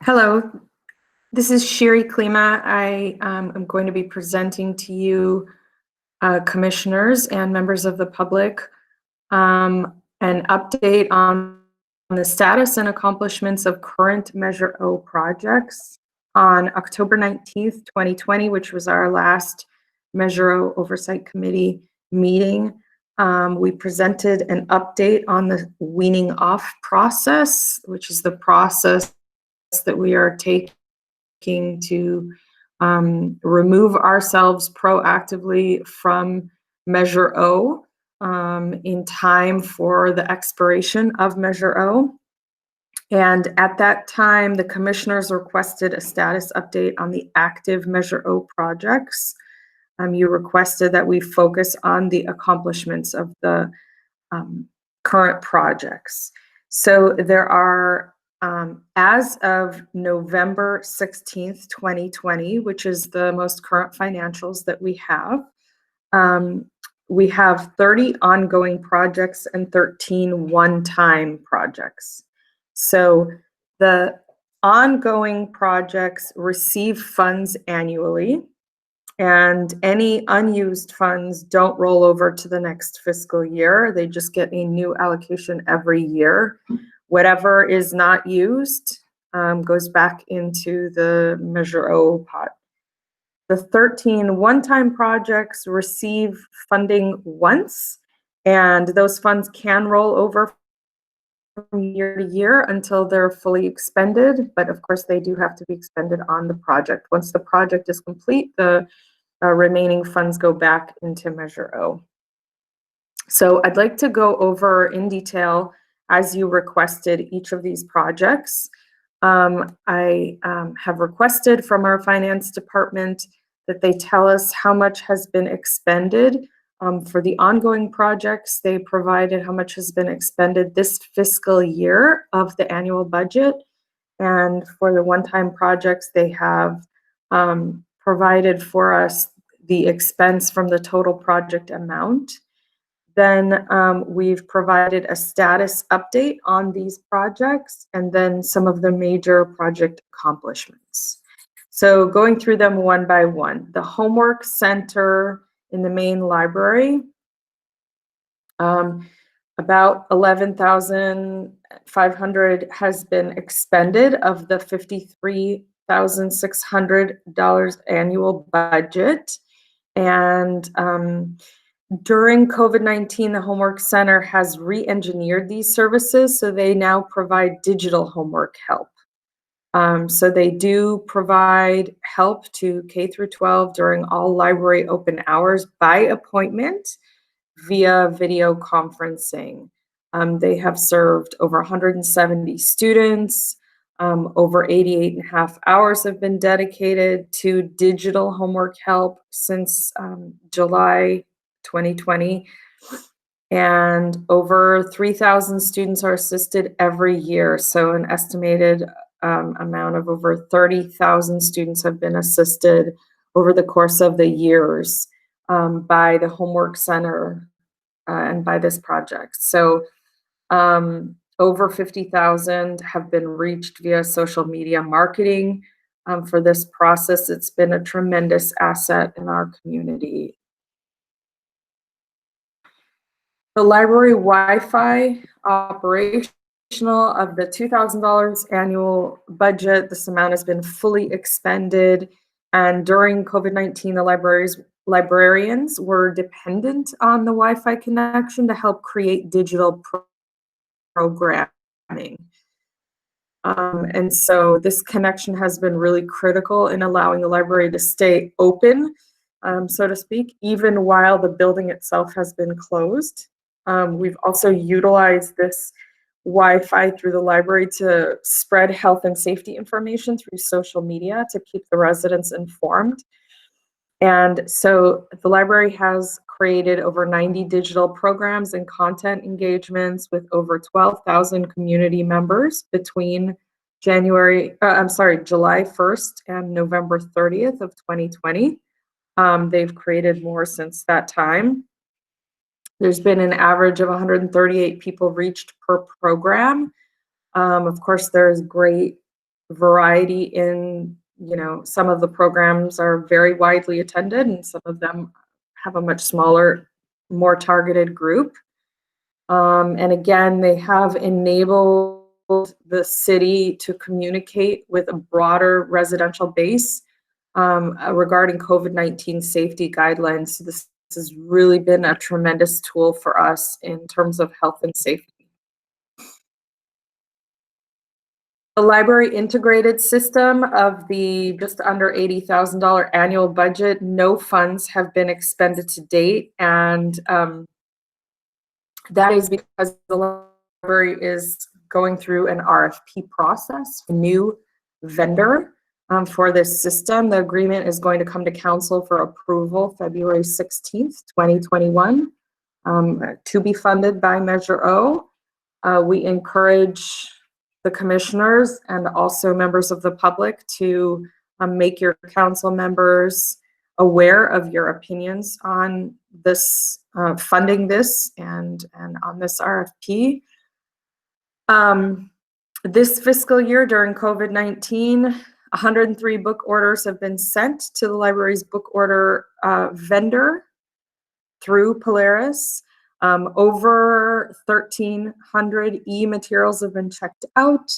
Hello, this is Shiri Klima. I am going to be presenting to you, commissioners and members of the public, an update on the status and accomplishments of current Measure O projects. On October 19th, 2020, which was our last Measure O Oversight Committee meeting, we presented an update on the weaning off process, which is the process that we are taking to remove ourselves proactively from Measure O in time for the expiration of Measure O. And at that time, the commissioners requested a status update on the active Measure O projects. You requested that we focus on the accomplishments of the current projects. So there are, as of November 16th, 2020, which is the most current financials that we have 30 ongoing projects and 13 one-time projects. So the ongoing projects receive funds annually, and any unused funds don't roll over to the next fiscal year. They just get a new allocation every year. Whatever is not used goes back into the Measure O pot. The 13 one-time projects receive funding once, and those funds can roll over from year to year until they're fully expended. But of course, they do have to be expended on the project. Once the project is complete, the remaining funds go back into Measure O. So I'd like to go over in detail, as you requested, each of these projects. I have requested from our finance department that they tell us how much has been expended. For the ongoing projects, they provided how much has been expended this fiscal year of the annual budget. And for the one-time projects, they have provided for us the expense from the total project amount. Then we've provided a status update on these projects and then some of the major project accomplishments. So going through them one by one. The homework center in the main library, about $11,500 has been expended of the $53,600 annual budget. And during COVID-19, the Homework Center has re-engineered these services, so they now provide digital homework help. So they do provide help to K through 12 during all library open hours by appointment via video conferencing. They have served over 170 students. Over 88.5 hours have been dedicated to digital homework help since July 2020. And over 3,000 students are assisted every year. So an estimated amount of over 30,000 students have been assisted over the course of the years by the Homework Center and by this project. So over 50,000 have been reached via social media marketing for this process. It's been a tremendous asset in our community. The library Wi-Fi operational of the $2,000 annual budget, this amount has been fully expended. And during COVID-19, the librarians were dependent on the Wi-Fi connection to help create digital programming. And so this connection has been really critical in allowing the library to stay open, so to speak, even while the building itself has been closed. We've also utilized this Wi-Fi through the library to spread health and safety information through social media to keep the residents informed. And so the library has created over 90 digital programs and content engagements with over 12,000 community members between July 1st and November 30th of 2020. They've created more since that time. There's been an average of 138 people reached per program. Of course, there's great variety in, some of the programs are very widely attended and some of them have a much smaller, more targeted group. And again, they have enabled the city to communicate with a broader residential base regarding COVID-19 safety guidelines. So this has really been a tremendous tool for us in terms of health and safety. The library integrated system of the just under $80,000 annual budget, no funds have been expended to date, and that is because the library is going through an RFP process, a new vendor for this system. The agreement is going to come to council for approval February 16th, 2021, to be funded by Measure O. We encourage the commissioners and also members of the public to make your council members aware of your opinions on this, funding this, and on this RFP. This fiscal year during COVID-19, 103 book orders have been sent to the library's book order vendor through Polaris. Over 1,300 e-materials have been checked out.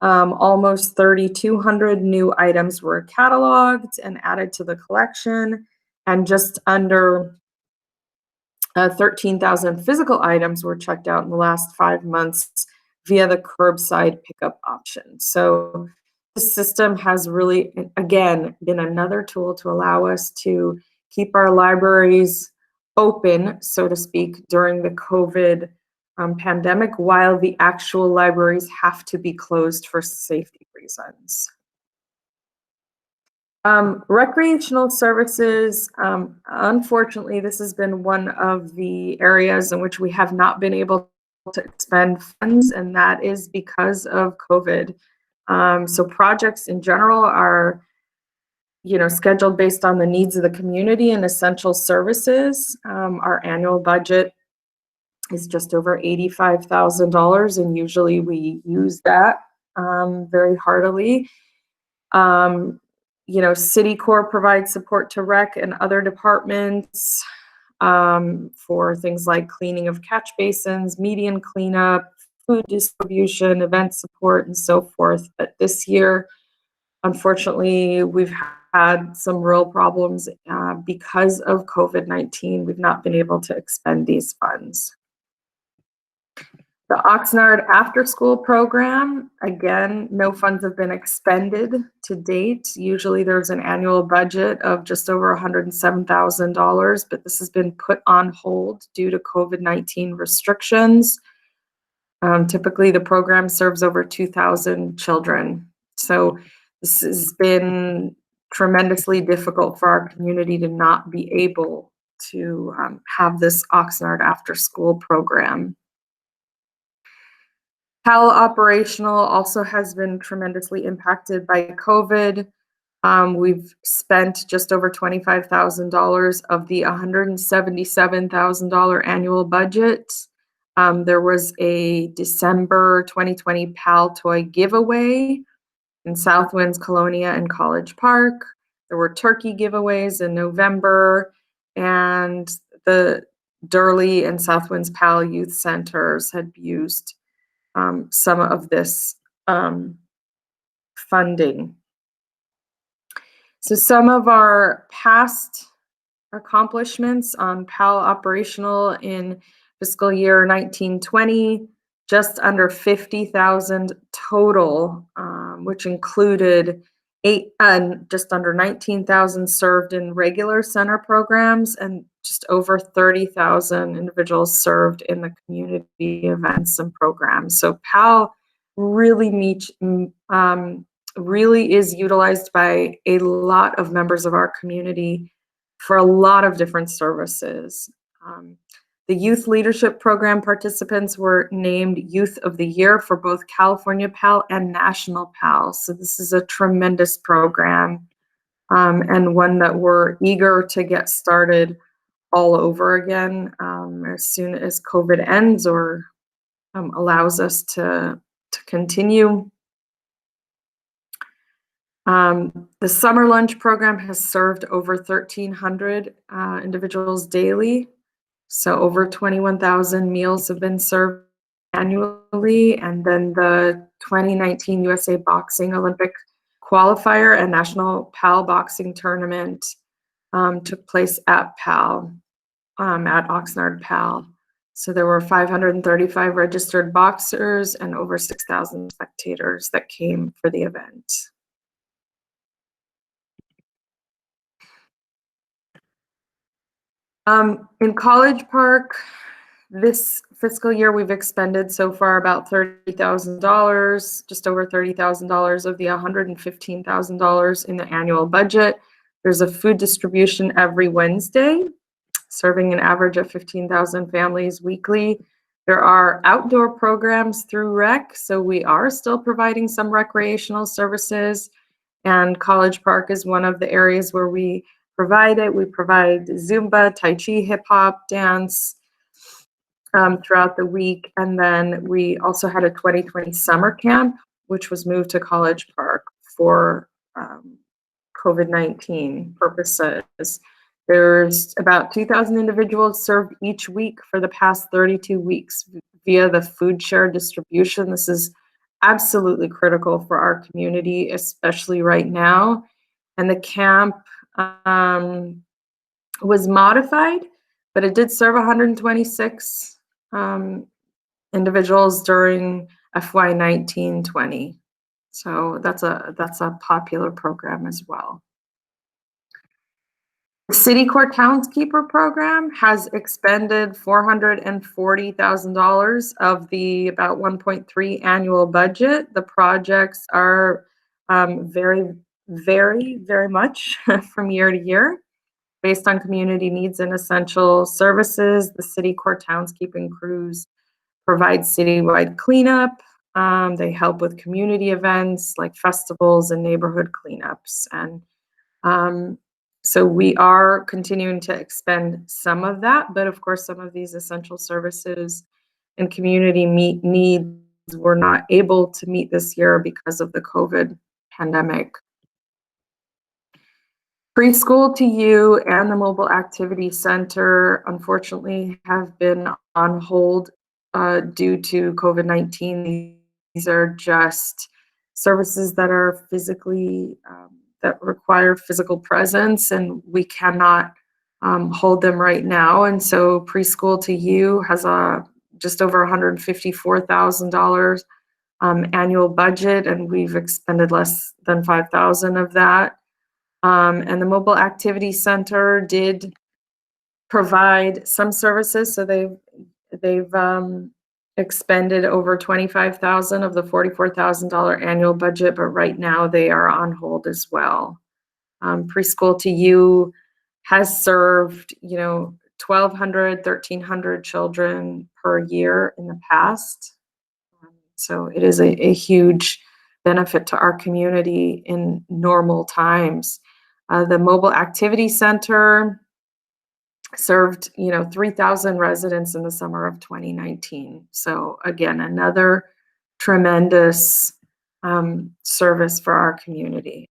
Almost 3,200 new items were cataloged and added to the collection, and just under 13,000 physical items were checked out in the last 5 months via the curbside pickup option. So this system has really, again, been another tool to allow us to keep our libraries open, so to speak, during the COVID pandemic, while the actual libraries have to be closed for safety reasons. Recreational services, unfortunately, this has been one of the areas in which we have not been able to expend funds, and that is because of COVID. So projects in general are, scheduled based on the needs of the community and essential services. Our annual budget is just over $85,000, and usually we use that very heartily. City Corps provides support to rec and other departments for things like cleaning of catch basins, median cleanup, food distribution, event support, and so forth. But this year, unfortunately, we've had some real problems because of COVID-19. We've not been able to expend these funds. The Oxnard After School Program, again, no funds have been expended to date. Usually there's an annual budget of just over $107,000, but this has been put on hold due to COVID-19 restrictions. Typically the program serves over 2,000 children. So this has been tremendously difficult for our community to not be able to have this Oxnard After School Program. PAL operational also has been tremendously impacted by COVID. We've spent just over $25,000 of the $177,000 annual budget. There was a December 2020 PAL toy giveaway in Southwinds, Colonia, and College Park. There were turkey giveaways in November, and the Durley and Southwinds PAL Youth Centers had used some of this funding. So some of our past accomplishments on PAL operational in fiscal year 1920, just under 50,000 total, which included just under 19,000 served in regular center programs and just over 30,000 individuals served in the community events and programs. So PAL really really is utilized by a lot of members of our community for a lot of different services. The Youth Leadership Program participants were named Youth of the Year for both California PAL and National PAL. So this is a tremendous program and one that we're eager to get started all over again as soon as COVID ends or allows us to continue. The summer lunch program has served over 1,300 individuals daily. So over 21,000 meals have been served annually. And then the 2019 USA Boxing Olympic qualifier and National PAL boxing tournament took place at PAL, at Oxnard PAL. So there were 535 registered boxers and over 6,000 spectators that came for the event. In College Park, this fiscal year, we've expended so far about $30,000, just over $30,000 of the $115,000 in the annual budget. There's a food distribution every Wednesday, serving an average of 15,000 families weekly. There are outdoor programs through rec, so we are still providing some recreational services, and College Park is one of the areas where we provide it. We provide Zumba, Tai Chi, hip hop, dance throughout the week. And then we also had a 2020 summer camp, which was moved to College Park for COVID-19 purposes. There's about 2,000 individuals served each week for the past 32 weeks via the food share distribution. This is absolutely critical for our community, especially right now. And the camp was modified, but it did serve 126 individuals during FY 19-20. So that's a popular program as well. The City Court Townskeeper program has expended $440,000 of the about 1.3 annual budget. The projects are very much from year to year based on community needs and essential services. The City Court Townskeeping crews provide citywide cleanup. They help with community events like festivals and neighborhood cleanups. And so we are continuing to expend some of that, but of course, some of these essential services and community needs were not able to meet this year because of the COVID pandemic. Preschool to You and the Mobile Activity Center, unfortunately, have been on hold due to COVID-19. These are just services that are physically, that require physical presence, and we cannot hold them right now. And so Preschool to You has a just over $154,000 annual budget, and we've expended less than $5,000 of that. And the Mobile Activity Center did provide some services, so they've expended over $25,000 of the $44,000 annual budget, but right now they are on hold as well. Preschool to You has served, 1,200, 1,300 children per year in the past. So it is a huge benefit to our community in normal times. The Mobile Activity Center served, 3,000 residents in the summer of 2019. So again, another tremendous service for our community.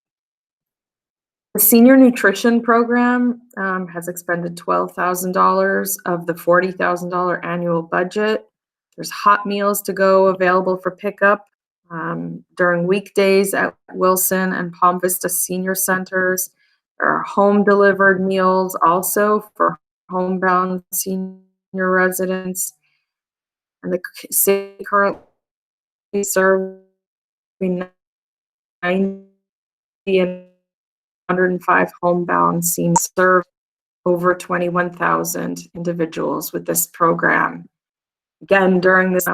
The Senior Nutrition Program has expended $12,000 of the $40,000 annual budget. There's hot meals to go available for pickup during weekdays at Wilson and Palm Vista Senior Centers. There are home delivered meals also for homebound senior residents. And the city currently serves 90 and 105 homebound seniors, serve over 21,000 individuals with this program. Again, during this,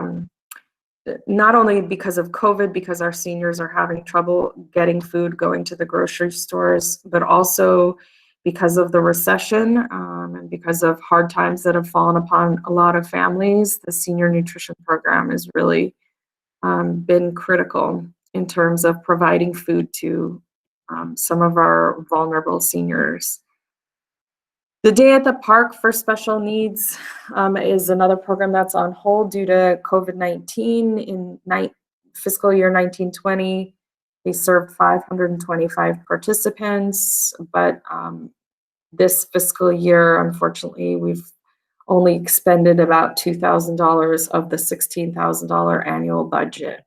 not only because of COVID, because our seniors are having trouble getting food, going to the grocery stores, but also because of the recession and because of hard times that have fallen upon a lot of families. The Senior Nutrition Program has really been critical in terms of providing food to some of our vulnerable seniors. The Day at the Park for Special Needs is another program that's on hold due to COVID-19 in fiscal year 1920. They served 525 participants, but this fiscal year, unfortunately, we've only expended about $2,000 of the $16,000 annual budget.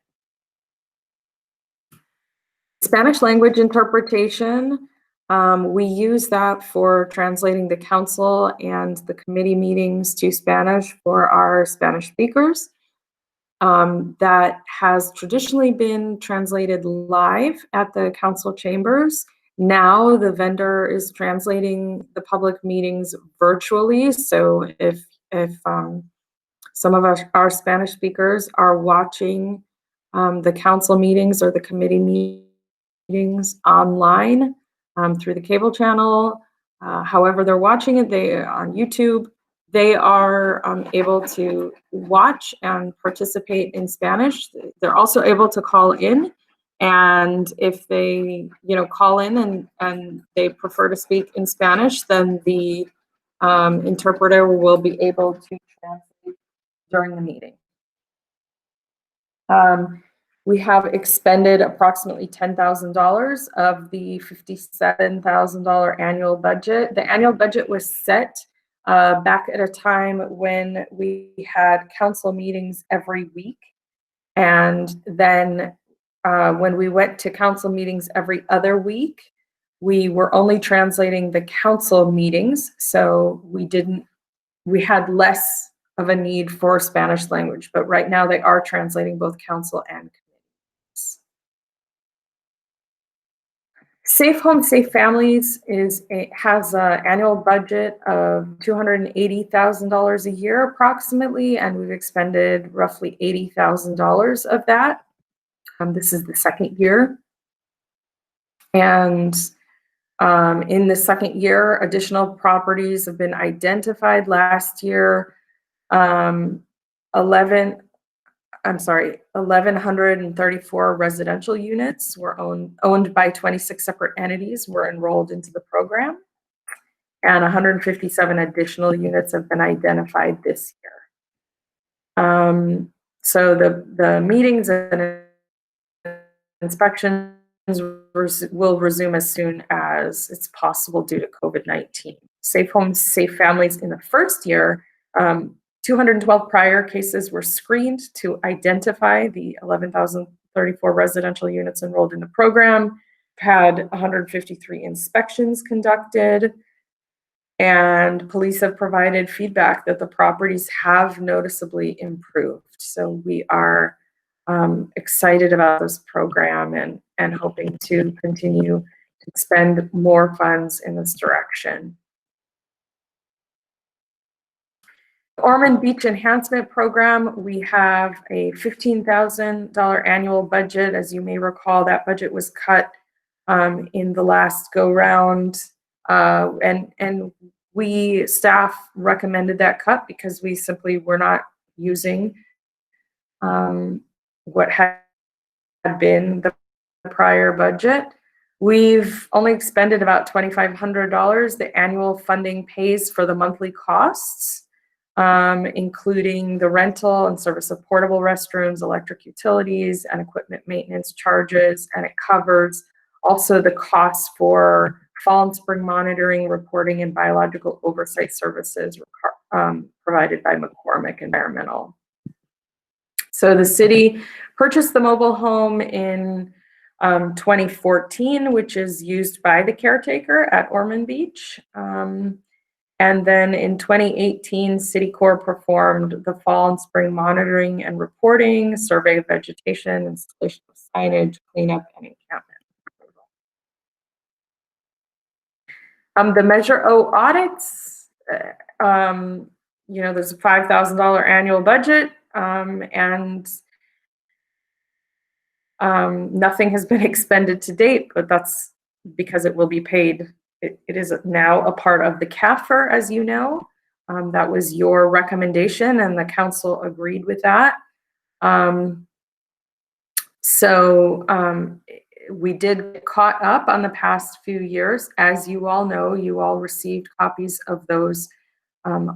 Spanish language interpretation, we use that for translating the council and the committee meetings to Spanish for our Spanish speakers. That has traditionally been translated live at the council chambers. Now the vendor is translating the public meetings virtually. So if some of our Spanish speakers are watching the council meetings or the committee meetings online through the cable channel, however they're watching it, they on YouTube, they are able to watch and participate in Spanish. They're also able to call in, and if they, call in and they prefer to speak in Spanish, then the interpreter will be able to translate during the meeting. We have expended approximately $10,000 of the $57,000 annual budget. The annual budget was set back at a time when we had council meetings every week. And then when we went to council meetings every other week, we were only translating the council meetings. So we had less of a need for Spanish language, but right now they are translating both council and committees. Safe Home, Safe Families has an annual budget of $280,000 a year approximately, and we've expended roughly $80,000 of that. This is the second year. And in the second year, additional properties have been identified. Last year, 1,134 residential units were owned by 26 separate entities were enrolled into the program, and 157 additional units have been identified this year. So the meetings and inspections will resume as soon as it's possible due to COVID-19. Safe Homes, Safe Families in the first year, 212 prior cases were screened to identify the 11,034 residential units enrolled in the program, had 153 inspections conducted, and police have provided feedback that the properties have noticeably improved. So we are excited about this program and hoping to continue to spend more funds in this direction. Ormond Beach Enhancement Program, we have a $15,000 annual budget. As you may recall, that budget was cut in the last go-round, and we staff recommended that cut because we simply were not using what had been the prior budget. We've only expended about $2,500. The annual funding pays for the monthly costs, including the rental and service of portable restrooms, electric utilities, and equipment maintenance charges, and it covers also the costs for fall and spring monitoring, reporting, and biological oversight services provided by McCormick Environmental. So the city purchased the mobile home in 2014, which is used by the caretaker at Ormond Beach. And then in 2018, City Corps performed the fall and spring monitoring and reporting, survey of vegetation, installation of signage, cleanup, and encampment. The Measure O audits, there's a $5,000 annual budget, and nothing has been expended to date, but that's because it will be paid. It is now a part of the CAFR, as you know. That was your recommendation, and the council agreed with that. We did get caught up on the past few years. As you all know, you all received copies of those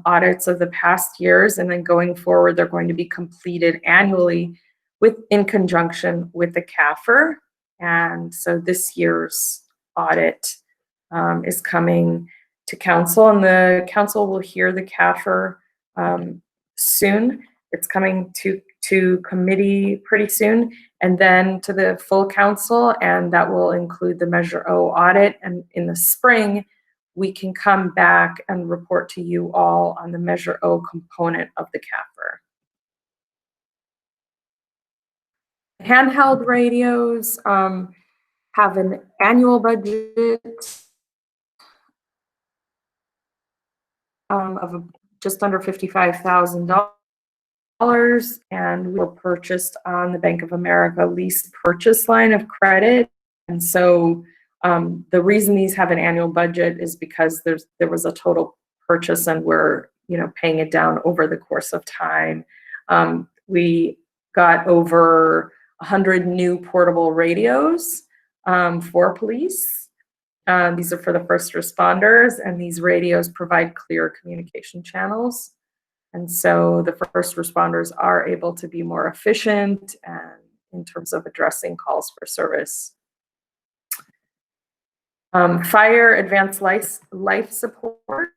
audits of the past years, and then going forward, they're going to be completed annually in conjunction with the CAFR. And so this year's audit is coming to council, and the council will hear the CAFR soon. It's coming to committee pretty soon, and then to the full council, and that will include the Measure O audit. And in the spring, we can come back and report to you all on the Measure O component of the CAFR. Handheld radios have an annual budget of just under $55,000, and we were purchased on the Bank of America lease purchase line of credit. And so the reason these have an annual budget is because there was a total purchase, and we're paying it down over the course of time. We got over 100 new portable radios for police. These are for the first responders, and these radios provide clear communication channels. And so the first responders are able to be more efficient and in terms of addressing calls for service. Fire advanced life support.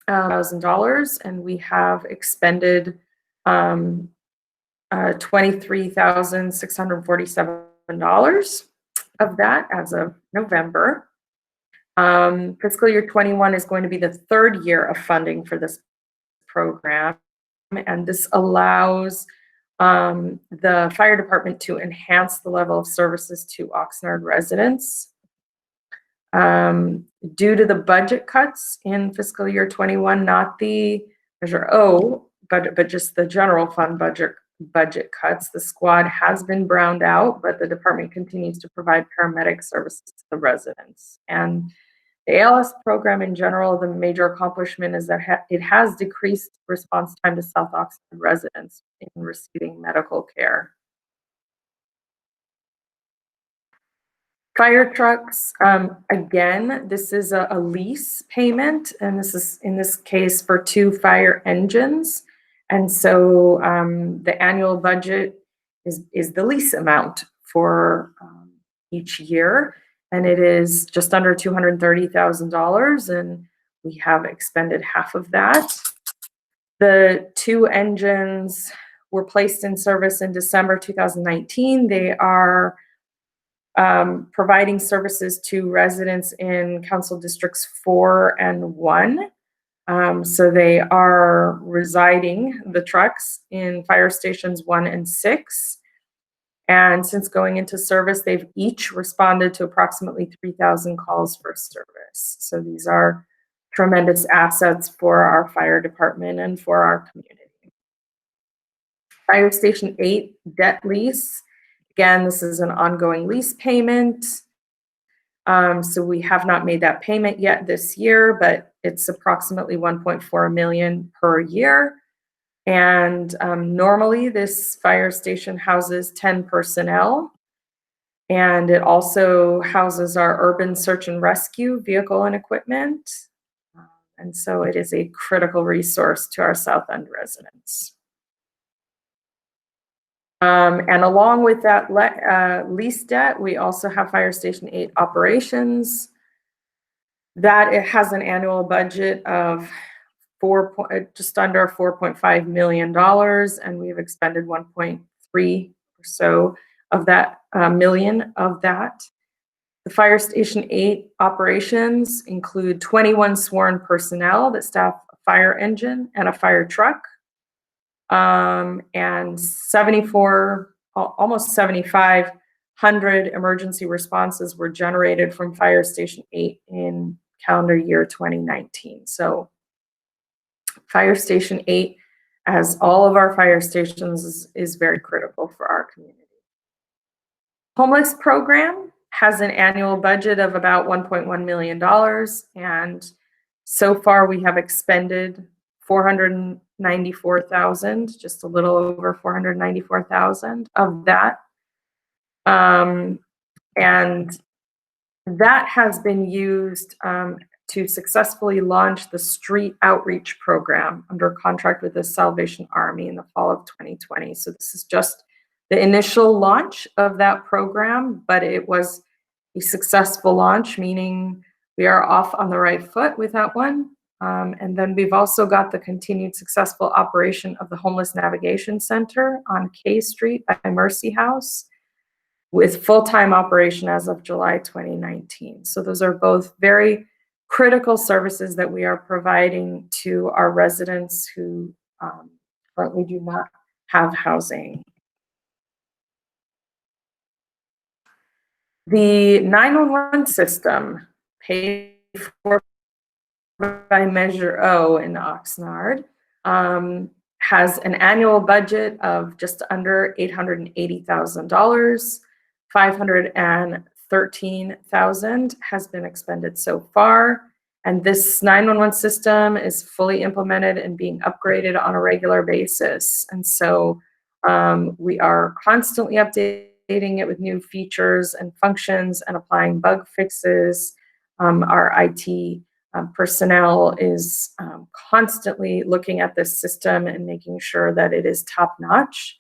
$1,000, and we have expended $23,647 of that as of November. Fiscal year 21 is going to be the third year of funding for this program, and this allows the fire department to enhance the level of services to Oxnard residents. Due to the budget cuts in fiscal year 21, not the Measure O, but just the general fund budget cuts, the squad has been browned out, but the department continues to provide paramedic services to the residents. And the ALS program in general, the major accomplishment is that it has decreased response time to South Oxnard residents in receiving medical care. Fire trucks, again, this is a lease payment, and this is in this case for 2 fire engines. And so the annual budget is the lease amount for each year, and it is just under $230,000, and we have expended half of that. The 2 engines were placed in service in December 2019. They are providing services to residents in Council Districts 4 and 1. So they are residing, the trucks, in fire stations 1 and 6. And since going into service, they've each responded to approximately 3,000 calls for service. So these are tremendous assets for our fire department and for our community. Fire Station 8 debt lease. Again, this is an ongoing lease payment. So we have not made that payment yet this year, but it's approximately $1.4 million per year. And normally this fire station houses 10 personnel. And it also houses our urban search and rescue vehicle and equipment. And so it is a critical resource to our South End residents. And along with that lease debt, we also have Fire Station 8 operations. That it has an annual budget of just under $4.5 million, and we've expended 1.3 or so of that million of that. The Fire Station 8 operations include 21 sworn personnel that staff a fire engine and a fire truck. And 74, almost 7,500 emergency responses were generated from Fire Station 8 in calendar year 2019. So Fire Station 8, as all of our fire stations, is very critical for our community. Homeless program has an annual budget of about $1.1 million, and so far we have expended $494,000, just a little over $494,000 of that. And that has been used to successfully launch the street outreach program under contract with the Salvation Army in the fall of 2020. So this is just the initial launch of that program, but it was a successful launch, meaning we are off on the right foot with that one. And then we've also got the continued successful operation of the Homeless Navigation Center on K Street by Mercy House, with full-time operation as of July 2019. So those are both very critical services that we are providing to our residents who currently do not have housing. The 911 system, paid for by Measure O in Oxnard, has an annual budget of just under $880,000. $513,000 has been expended so far, and this 911 system is fully implemented and being upgraded on a regular basis. And so we are constantly updating it with new features and functions and applying bug fixes. Our IT personnel is constantly looking at this system and making sure that it is top notch.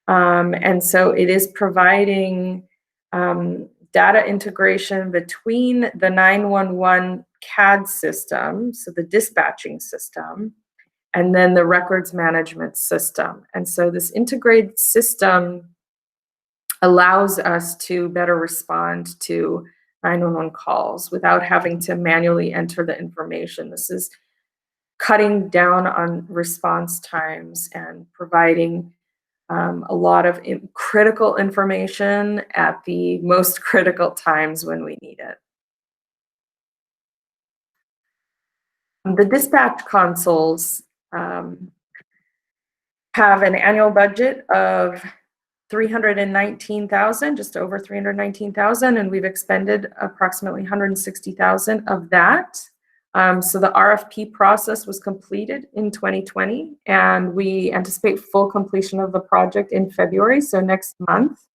And so it is providing data integration between the 911 CAD system, so the dispatching system, and then the records management system. And so this integrated system allows us to better respond to 911 calls without having to manually enter the information. This is cutting down on response times and providing a lot of critical information at the most critical times when we need it. The dispatch consoles have an annual budget of $319,000, just over $319,000, and we've expended approximately $160,000 of that. So the RFP process was completed in 2020, and we anticipate full completion of the project in February, so next month.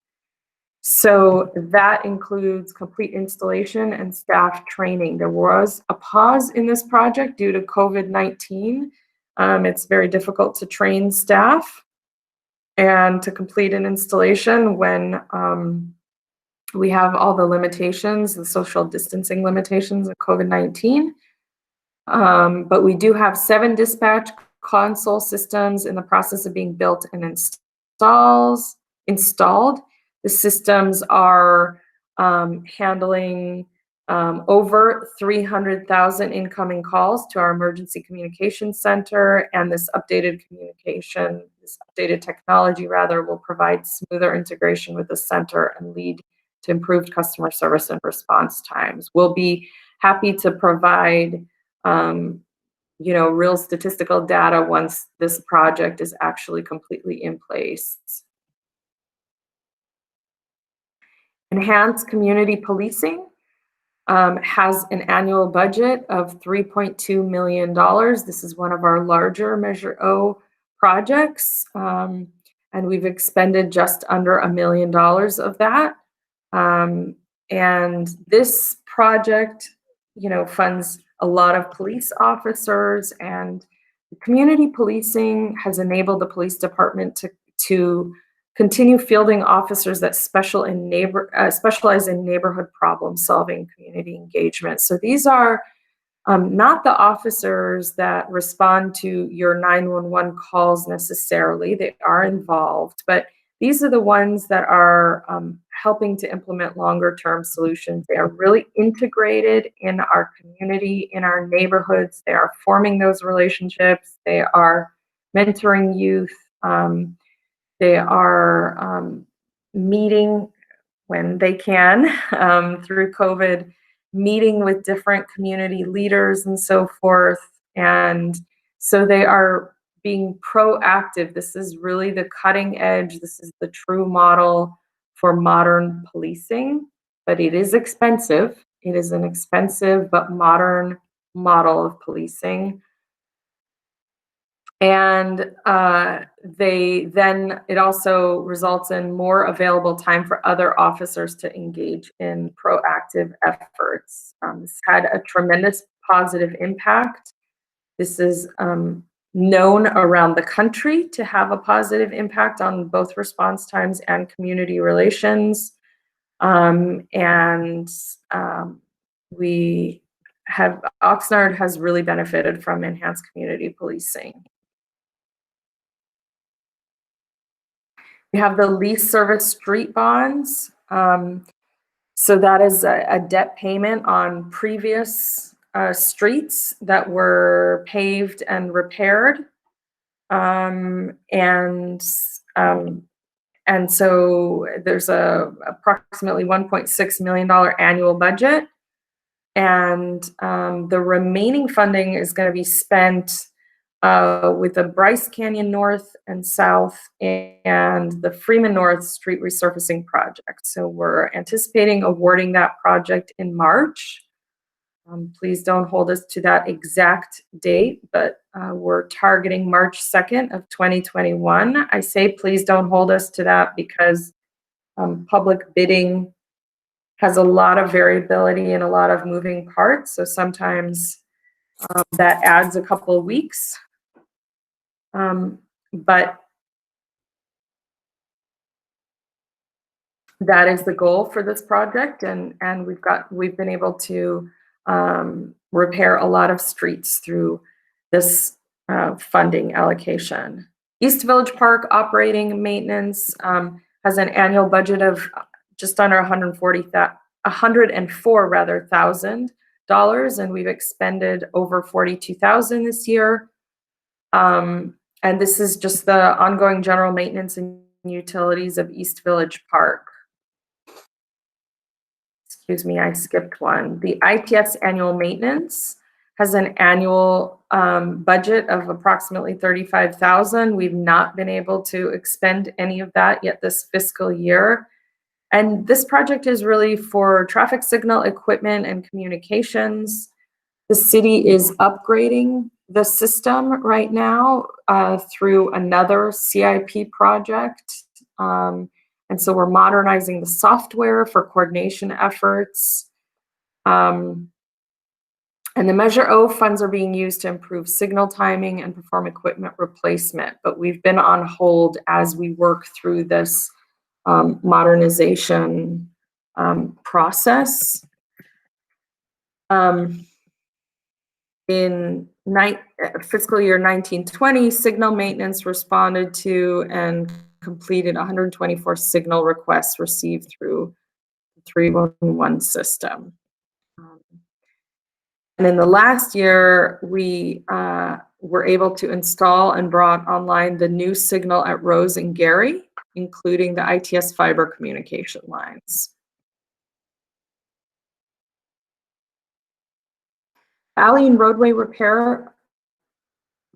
So that includes complete installation and staff training. There was a pause in this project due to COVID-19. It's very difficult to train staff and to complete an installation when we have all the limitations, the social distancing limitations of COVID-19. But we do have 7 dispatch console systems in the process of being built and installed. The systems are handling over 300,000 incoming calls to our emergency communication center, and this updated technology will provide smoother integration with the center and lead to improved customer service and response times. We'll be happy to provide real statistical data once this project is actually completely in place. Enhanced community policing has an annual budget of $3.2 million. This is one of our larger Measure O projects, and we've expended just under $1 million of that. And this project, funds a lot of police officers, and community policing has enabled the police department to continue fielding officers that specialize in neighborhood problem solving, community engagement. So these are not the officers that respond to your 911 calls necessarily. They are involved, but these are the ones that are helping to implement longer term solutions. They are really integrated in our community, in our neighborhoods. They are forming those relationships. They are mentoring youth. They are meeting when they can through COVID, meeting with different community leaders and so forth. And so they are being proactive. This is really the cutting edge. This is the true model for modern policing, but it is expensive. It is an expensive but modern model of policing. And it also results in more available time for other officers to engage in proactive efforts. It's had a tremendous positive impact. This is known around the country to have a positive impact on both response times and community relations. Oxnard has really benefited from enhanced community policing. We have the lease service street bonds. So that is a debt payment on previous streets that were paved and repaired. And so there's approximately $1.6 million annual budget. And the remaining funding is going to be spent with the Bryce Canyon North and South and the Freeman North Street resurfacing project. So we're anticipating awarding that project in March. Please don't hold us to that exact date, but we're targeting March 2nd of 2021. I say please don't hold us to that because public bidding has a lot of variability and a lot of moving parts. So sometimes that adds a couple of weeks. But that is the goal for this project, and we've been able to repair a lot of streets through this funding allocation. East Village Park operating maintenance has an annual budget of just under $104,000, and we've expended over $42,000 this year. And this is just the ongoing general maintenance and utilities of East Village Park. Excuse me, I skipped one. The ITS annual maintenance has an annual budget of approximately $35,000. We've not been able to expend any of that yet this fiscal year. And this project is really for traffic signal equipment and communications. The city is upgrading the system right now through another CIP project. And so we're modernizing the software for coordination efforts. And the Measure O funds are being used to improve signal timing and perform equipment replacement. But we've been on hold as we work through this modernization process. In fiscal year 1920, signal maintenance responded to and completed 124 signal requests received through the 311 system. And in the last year, we were able to install and brought online the new signal at Rose and Gary, including the ITS fiber communication lines. Alley and Roadway Repair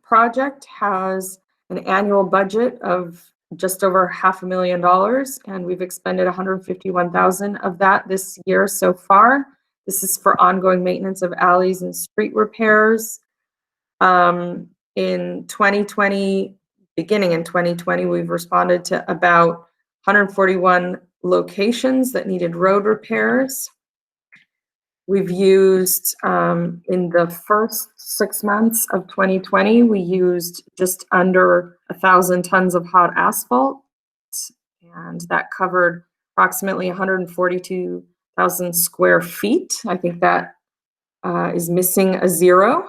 project has an annual budget of just over $500,000, and we've expended $151,000 of that this year so far. This is for ongoing maintenance of alleys and street repairs. In 2020, beginning in 2020, we've responded to about 141 locations that needed road repairs. We've used, in the first 6 months of 2020, we used just under 1,000 tons of hot asphalt, and that covered approximately 142,000 square feet. I think that is missing a zero.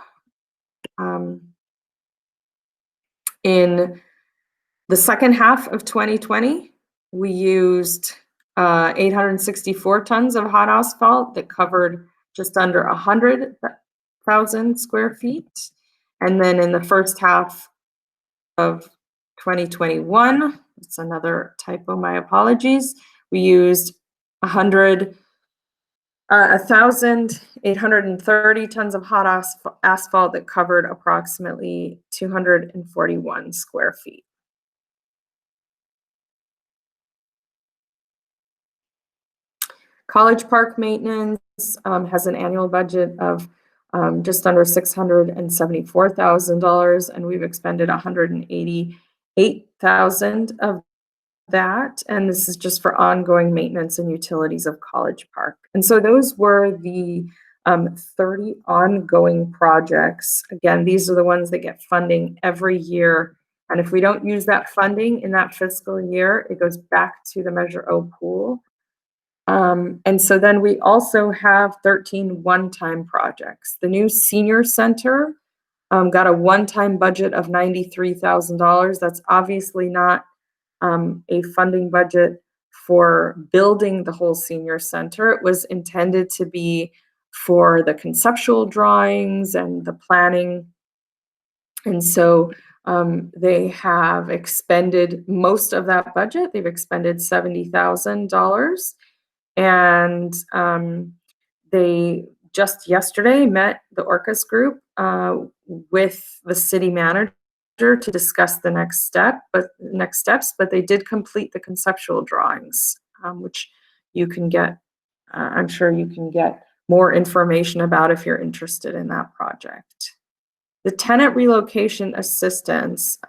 In the second half of 2020, we used 864 tons of hot asphalt that covered just under 100,000 square feet. And then in the first half of 2021, it's another typo, my apologies, we used 1,830 tons of hot asphalt that covered approximately 241 square feet. College Park maintenance has an annual budget of just under $674,000, and we've expended $188,000 of that. And this is just for ongoing maintenance and utilities of College Park. And so those were the 30 ongoing projects. Again, these are the ones that get funding every year. And if we don't use that funding in that fiscal year, it goes back to the Measure O pool. And so then we also have 13 one-time projects. The new senior center got a one-time budget of $93,000. That's obviously not a funding budget for building the whole senior center. It was intended to be for the conceptual drawings and the planning. And so they have expended most of that budget. They've expended $70,000. And they just yesterday met the Orcas group with the city manager to discuss the next steps, but they did complete the conceptual drawings, which you can get, I'm sure you can get more information about if you're interested in that project. The tenant relocation assistance,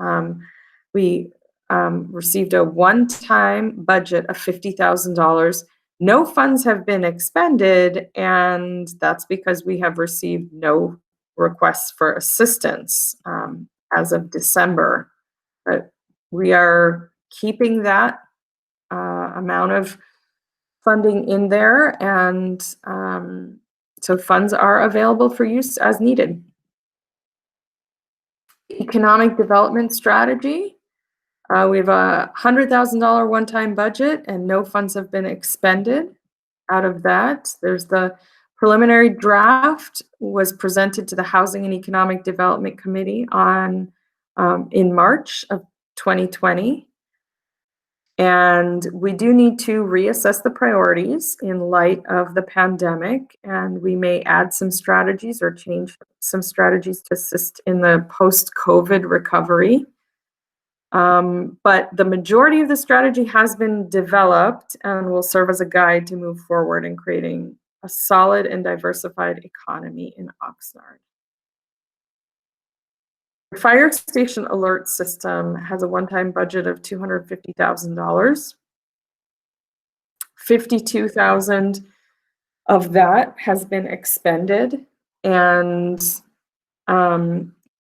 we received a one-time budget of $50,000. No funds have been expended, and that's because we have received no requests for assistance as of December. But we are keeping that amount of funding in there, and so funds are available for use as needed. Economic development strategy. We have a $100,000 one-time budget and no funds have been expended out of that. There's the preliminary draft was presented to the Housing and Economic Development Committee on in March of 2020. And we do need to reassess the priorities in light of the pandemic, and we may add some strategies or change some strategies to assist in the post-COVID recovery. But the majority of the strategy has been developed and will serve as a guide to move forward in creating a solid and diversified economy in Oxnard. The fire station alert system has a one-time budget of $250,000. $52,000 of that has been expended, and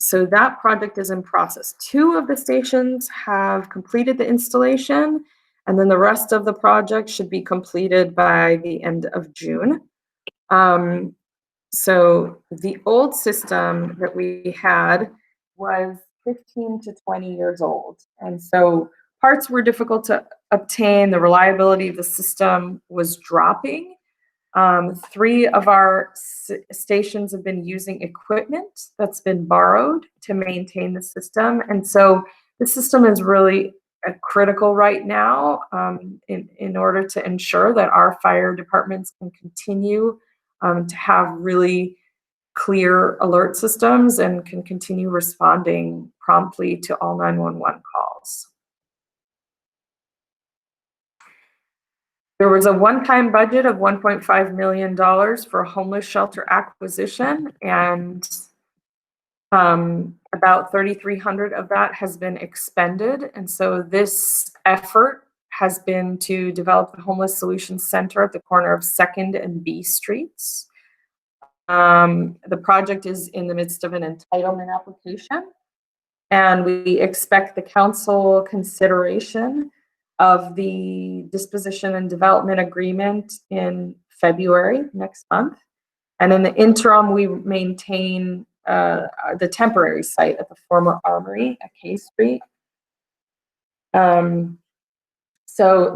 so that project is in process. 2 of the stations have completed the installation, and then the rest of the project should be completed by the end of June. So the old system that we had was 15 to 20 years old. And so parts were difficult to obtain. The reliability of the system was dropping. 3 of our stations have been using equipment that's been borrowed to maintain the system. And so the system is really critical right now in order to ensure that our fire departments can continue to have really clear alert systems and can continue responding promptly to all 911 calls. There was a one-time budget of $1.5 million for homeless shelter acquisition, and about 3,300 of that has been expended. And so this effort has been to develop the Homeless Solutions Center at the corner of 2nd and B Streets. The project is in the midst of an entitlement application, and we expect the council consideration of the disposition and development agreement in February next month. And in the interim, we maintain the temporary site at the former Armory at K Street. So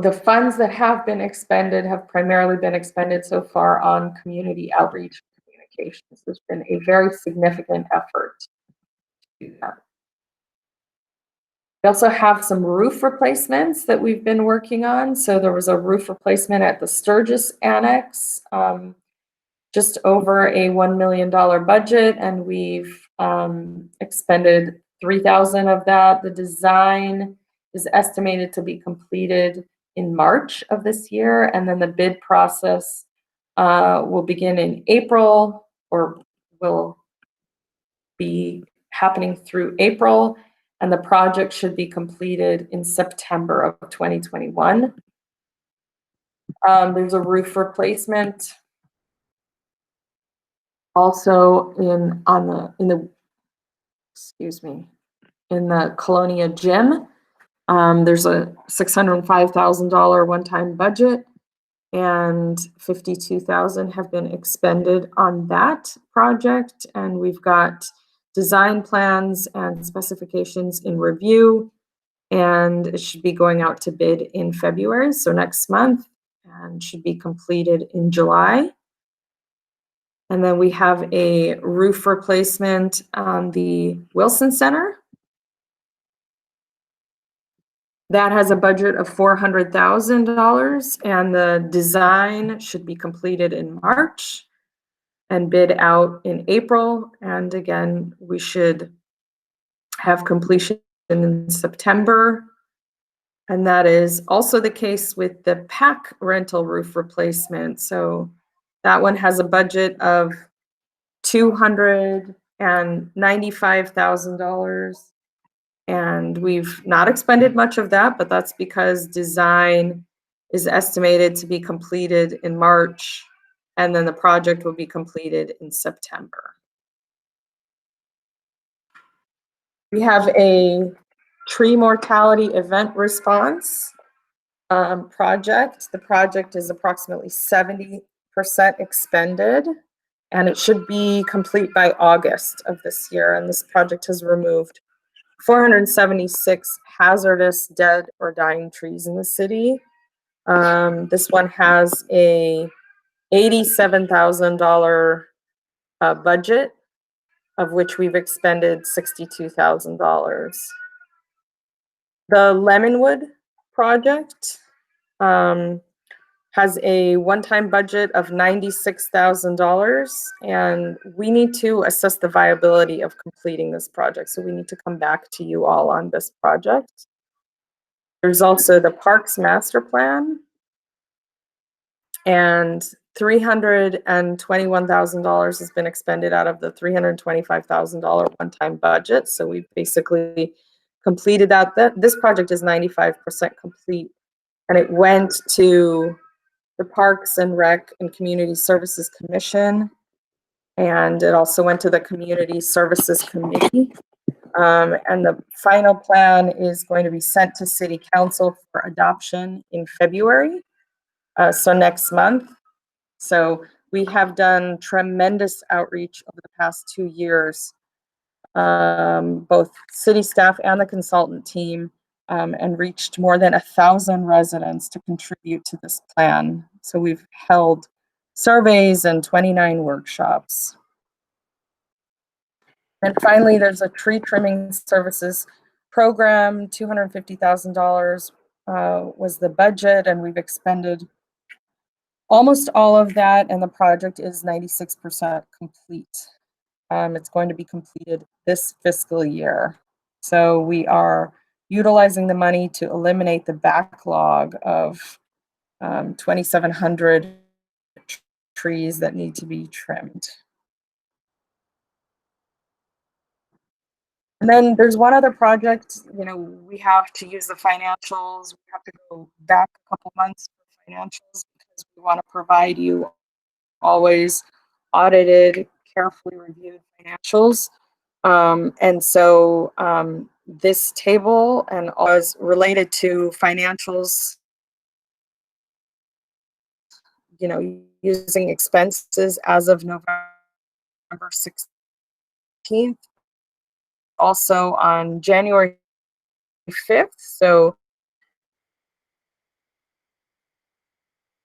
the funds that have been expended have primarily been expended so far on community outreach and communications. There's been a very significant effort to do that. We also have some roof replacements that we've been working on. So there was a roof replacement at the Sturgis Annex, just over a $1 million budget, and we've expended $3,000 of that. The design is estimated to be completed in March of this year, and then the bid process will begin in April, or will be happening through April, and the project should be completed in September of 2021. There's a roof replacement Also in the Colonia Gym, there's a $605,000 one-time budget, and $52,000 have been expended on that project. And we've got design plans and specifications in review, and it should be going out to bid in February, so next month, and should be completed in July. And then we have a roof replacement on the Wilson Center. That has a budget of $400,000, and the design should be completed in March and bid out in April. And again, we should have completion in September. And that is also the case with the PAC rental roof replacement. So that one has a budget of $295,000. And we've not expended much of that, but that's because design is estimated to be completed in March, and then the project will be completed in September. We have a tree mortality event response project. The project is approximately 70% expended, and it should be complete by August of this year. And this project has removed 476 hazardous dead or dying trees in the city. This one has a $87,000 budget, of which we've expended $62,000. The Lemonwood Project has a one-time budget of $96,000, and we need to assess the viability of completing this project. So we need to come back to you all on this project. There's also the Parks Master Plan, and $321,000 has been expended out of the $325,000 one-time budget. So we've basically completed that. This project is 95% complete, and it went to the Parks and Rec and Community Services Commission, and it also went to the Community Services Committee. And the final plan is going to be sent to City Council for adoption in February, so next month. So we have done tremendous outreach over the past 2 years, both city staff and the consultant team, and reached more than 1,000 residents to contribute to this plan. So we've held surveys and 29 workshops. And finally, there's a tree trimming services program. $250,000 was the budget, and we've expended almost all of that, and the project is 96% complete. It's going to be completed this fiscal year. So we are utilizing the money to eliminate the backlog of 2,700 trees that need to be trimmed. And then there's one other project, we have to use the financials. We have to go back a couple months for financials because we want to provide you always audited, carefully reviewed financials. And so this table and all is related to financials, using expenses as of November 16th, also on January 5th. So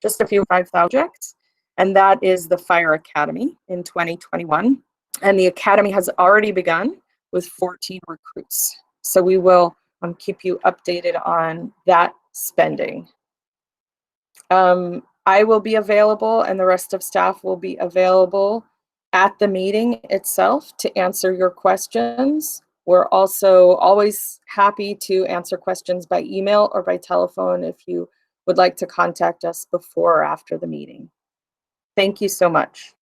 just a few 5 projects, and that is the Fire Academy in 2021. And the Academy has already begun with 14 recruits. So we will keep you updated on that spending. I will be available, and the rest of staff will be available at the meeting itself to answer your questions. We're also always happy to answer questions by email or by telephone if you would like to contact us before or after the meeting. Thank you so much.